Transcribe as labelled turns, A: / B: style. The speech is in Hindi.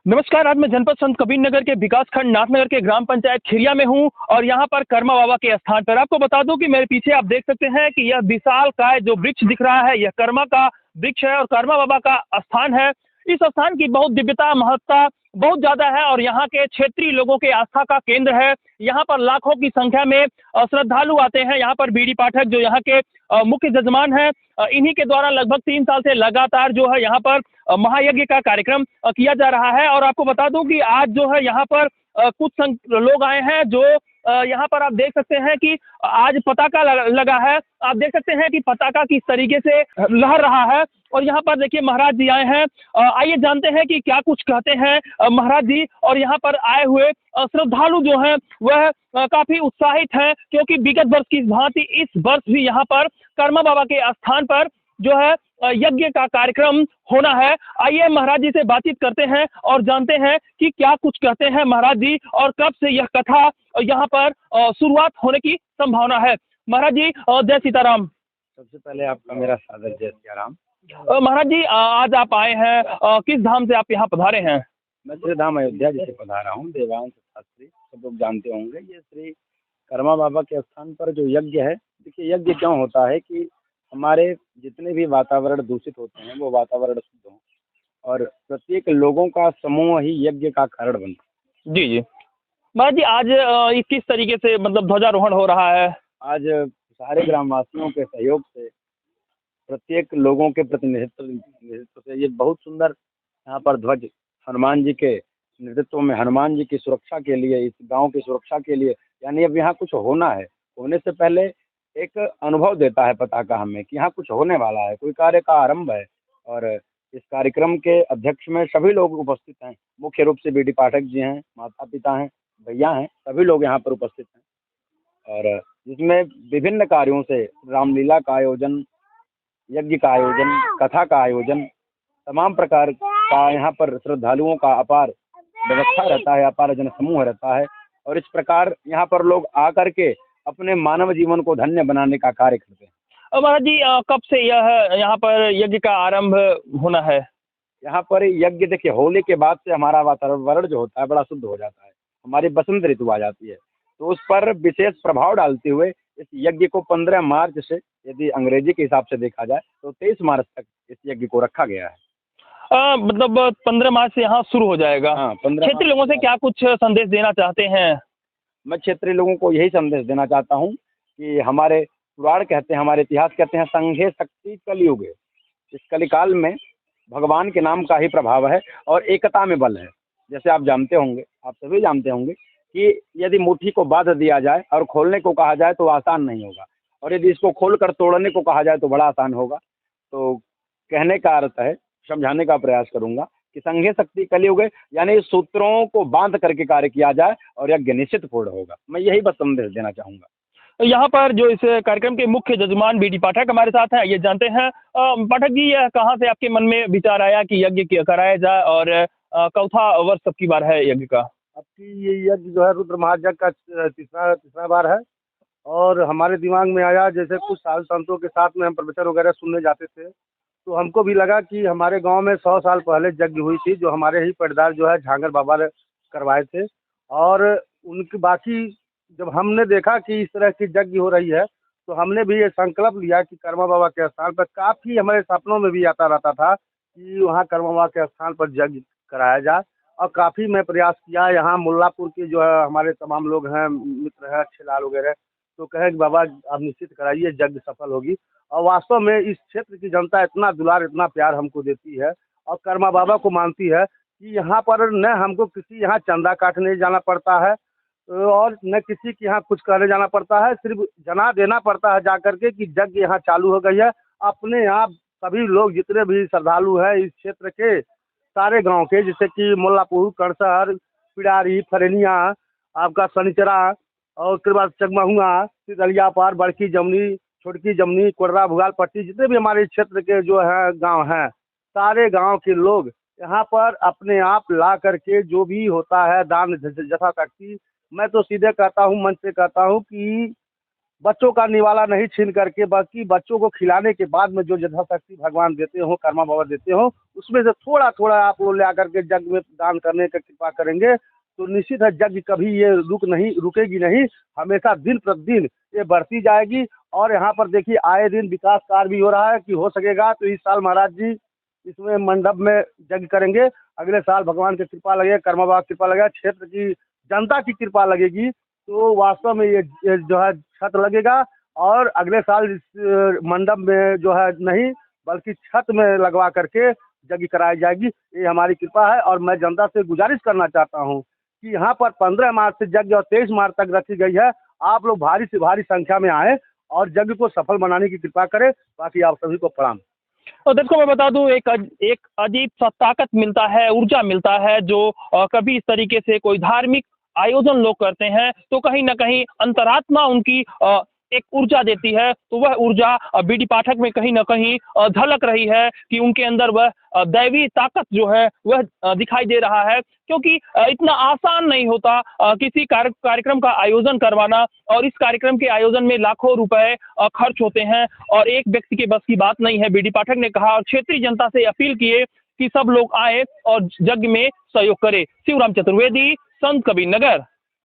A: नमस्कार। आज मैं जनपद संत कबीर नगर के विकासखंड नाथनगर के ग्राम पंचायत खिरिया में हूं और यहां पर कर्मा बाबा के स्थान पर आपको बता दूं कि मेरे पीछे आप देख सकते हैं कि यह विशालकाय जो वृक्ष दिख रहा है, यह कर्मा का वृक्ष है और कर्मा बाबा का स्थान है। इस स्थान की बहुत दिव्यता, महत्ता बहुत ज्यादा है और यहाँ के क्षेत्रीय लोगों के आस्था का केंद्र है। यहाँ पर लाखों की संख्या में श्रद्धालु आते हैं। यहाँ पर बीडी पाठक जो यहाँ के मुख्य जजमान हैं, इन्हीं के द्वारा लगभग 3 साल से लगातार जो है यहाँ पर महायज्ञ का कार्यक्रम किया जा रहा है। और आपको बता दूं कि आज जो है यहाँ पर कुछ लोग आए हैं जो यहाँ पर आप देख सकते हैं कि आज पताका लगा है। आप देख सकते हैं कि पताका किस तरीके से लहर रहा है और यहाँ पर देखिए महाराज जी आए हैं। आइए जानते हैं कि क्या कुछ कहते हैं महाराज जी। और यहाँ पर आए हुए श्रद्धालु जो हैं वह काफी उत्साहित हैं, क्योंकि विगत वर्ष की भांति इस वर्ष भी यहाँ पर कर्मा बाबा के स्थान पर जो है यज्ञ का कार्यक्रम होना है। आइए महाराज जी से बातचीत करते हैं और जानते हैं कि क्या कुछ कहते हैं महाराज जी और कब से यह कथा यहाँ पर शुरुआत होने की संभावना है। महाराज जी जय सीताराम।
B: सबसे पहले आपका मेरा सादर जय सियाराम।
A: महाराज जी आज आप आए हैं, किस धाम से आप यहाँ पधारे हैं?
B: मैं श्री धाम अयोध्या जी से पधारा हूँ। देवांश शास्त्री सब लोग जानते होंगे। ये श्री कर्मा बाबा के स्थान पर जो यज्ञ है, देखिए यज्ञ क्यों होता है कि हमारे जितने भी वातावरण दूषित होते हैं वो वातावरण शुद्ध हो और प्रत्येक लोगों का समूह ही यज्ञ का कारण बनता है।
A: जी जी महाराज जी, आज किस तरीके से मतलब ध्वजारोहण हो रहा है?
B: आज सारे ग्रामवासियों के सहयोग से, प्रत्येक लोगों के प्रतिनिधित्व से ये बहुत सुंदर यहाँ पर ध्वज हनुमान जी के नेतृत्व में, हनुमान जी की सुरक्षा के लिए, इस गांव की सुरक्षा के लिए, यानी अब यहाँ कुछ होना है। होने से पहले एक अनुभव देता है पताका हमें कि यहाँ कुछ होने वाला है, कोई कार्य का आरंभ है। और इस कार्यक्रम के अध्यक्ष में सभी लोग उपस्थित हैं। मुख्य रूप से बीडी पाठक जी हैं, माता पिता हैं, भैया हैं, सभी लोग यहाँ पर उपस्थित हैं। और जिसमें विभिन्न कार्यों से रामलीला का आयोजन, यज्ञ का आयोजन, कथा का आयोजन, तमाम प्रकार का यहाँ पर श्रद्धालुओं का अपार व्यवस्था रहता है, अपार जन समूह रहता है। और इस प्रकार यहाँ पर लोग आकर के अपने मानव जीवन को धन्य बनाने का कार्य करते हैं।
A: महाराज जी कब से यह यहाँ पर यज्ञ का आरंभ होना है?
B: यहाँ पर यज्ञ देखिए, होली के बाद से हमारा वातावरण जो होता है बड़ा शुद्ध हो जाता है। हमारी बसंत ऋतु आ जाती है, तो उस पर विशेष प्रभाव डालते हुए इस यज्ञ को 15 मार्च से, यदि अंग्रेजी के हिसाब से देखा जाए तो 23 मार्च तक इस यज्ञ को रखा गया है।
A: मतलब 15 मार्च से यहाँ शुरू हो जाएगा।
B: हाँ, 15
A: क्षेत्रीय लोगों से क्या कुछ संदेश देना चाहते हैं?
B: मैं क्षेत्रीय लोगों को यही संदेश देना चाहता हूँ कि हमारे पुराण कहते हैं, हमारे इतिहास कहते हैं, संघे शक्ति कलयुग। इस कलिकाल में भगवान के नाम का ही प्रभाव है और एकता में बल है। जैसे आप जानते होंगे, आप सभी जानते होंगे कि यदि मुट्ठी को बांध दिया जाए और खोलने को कहा जाए तो आसान नहीं होगा, और यदि इसको खोलकर तोड़ने को कहा जाए तो बड़ा आसान होगा। तो कहने का अर्थ है, समझाने का प्रयास करूंगा कि संघे शक्ति कलयुग, यानी सूत्रों को बांध करके कार्य किया जाए और यज्ञ निश्चित पूर्ण होगा। मैं यही बस संदेश देना चाहूंगा।
A: यहाँ पर जो इस कार्यक्रम के मुख्य जजमान बीडी पाठक हमारे साथ हैं, ये जानते हैं। पाठक जी, यह कहाँ से आपके मन में विचार आया कि यज्ञ कराया जाए और चौथा वर्ष अब की बार है यज्ञ का?
C: अब की ये यज्ञ जो है रुद्र महायज्ञ का तीसरा बार है और हमारे दिमाग में आया, जैसे कुछ साल संतों के साथ में हम प्रवचन वगैरह सुनने जाते थे, तो हमको भी लगा कि हमारे गांव में 100 साल पहले यज्ञ हुई थी, जो हमारे ही पैदार जो है झांगर बाबा ने करवाए थे। और उनकी बाकी जब हमने देखा कि इस तरह की यज्ञ हो रही है, तो हमने भी ये संकल्प लिया कि कर्मा बाबा के स्थान पर, काफ़ी हमारे सपनों में भी आता रहता था कि वहाँ कर्मा बाबा के स्थान पर यज्ञ कराया जाए। और काफ़ी मैं प्रयास किया। यहाँ मुल्लापुर के जो है हमारे तमाम लोग हैं, मित्र हैं, अच्छे लाल वगैरह, तो कहे कि बाबा आप निश्चित कराइए, यज्ञ सफल होगी। और वास्तव में इस क्षेत्र की जनता इतना दुलार, इतना प्यार हमको देती है और कर्मा बाबा को मानती है कि यहाँ पर न हमको किसी यहाँ चंदा काटने जाना पड़ता है और न किसी के यहाँ कुछ करने जाना पड़ता है, सिर्फ जना देना पड़ता है जा करके कि यज्ञ यहाँ चालू हो गई है। अपने आप सभी लोग जितने भी श्रद्धालु हैं इस क्षेत्र के, सारे गांव के, जैसे कि मुल्लापुर, कड़सर, पिडारी, फरेनिया, आपका सनिचरा, और उसके बाद चकमहुआ, सिदलिया पार, बड़की जमनी, छोटकी जमनी, कोडरा, भुगाल पट्टी, जितने भी हमारे क्षेत्र के जो है गांव हैं, सारे गांव के लोग यहाँ पर अपने आप ला करके जो भी होता है दान यथाशक्ति, मैं तो सीधे कहता हूँ, मन से कहता हूँ कि बच्चों का निवाला नहीं छीन करके, बल्कि बच्चों को खिलाने के बाद में जो यथाशक्ति भगवान देते हो, कर्मा बाबा देते हो, उसमें से थोड़ा थोड़ा आप लोग ले आकर के जग में दान करने का कृपा करेंगे तो निश्चित है जग कभी ये रुकेगी नहीं, हमेशा दिन प्रतिदिन ये बढ़ती जाएगी। और यहाँ पर देखिए आए दिन विकास कार्य भी हो रहा है कि हो सकेगा तो इस साल महाराज जी इसमें मंडप में यज्ञ करेंगे, अगले साल भगवान की कृपा लगेगा, कर्मा बाबा की कृपा लगेगा, क्षेत्र की जनता की कृपा लगेगी तो वास्तव में ये जो है छत लगेगा। और अगले साल इस मंडप में जो है नहीं बल्कि छत में लगवा करके यज्ञ कराई जाएगी, ये हमारी कृपा है। और मैं जनता से गुजारिश करना चाहता हूँ कि यहाँ पर 15 मार्च से यज्ञ और 23 मार्च तक रखी गई है, आप लोग भारी से भारी संख्या में आए और यज्ञ को सफल बनाने की कृपा करें। बाकी आप सभी को प्रणाम।
A: और दर्शकों मैं बता दूं एक अजीब सा ताकत मिलता है, ऊर्जा मिलता है जो कभी इस तरीके से कोई धार्मिक आयोजन लोग करते हैं तो कहीं ना कहीं अंतरात्मा उनकी एक ऊर्जा देती है, तो वह ऊर्जा बीडी पाठक में कहीं ना कहीं झलक रही है कि उनके अंदर वह दैवी ताकत जो है वह दिखाई दे रहा है। क्योंकि इतना आसान नहीं होता किसी कार्यक्रम का आयोजन करवाना, और इस कार्यक्रम के आयोजन में लाखों रुपए खर्च होते हैं और एक व्यक्ति के बस की बात नहीं है। बीडी पाठक ने कहा और क्षेत्रीय जनता से अपील किए कि सब लोग आए और यज्ञ में सहयोग करें। शिवराम चतुर्वेदी, संत कबीर नगर।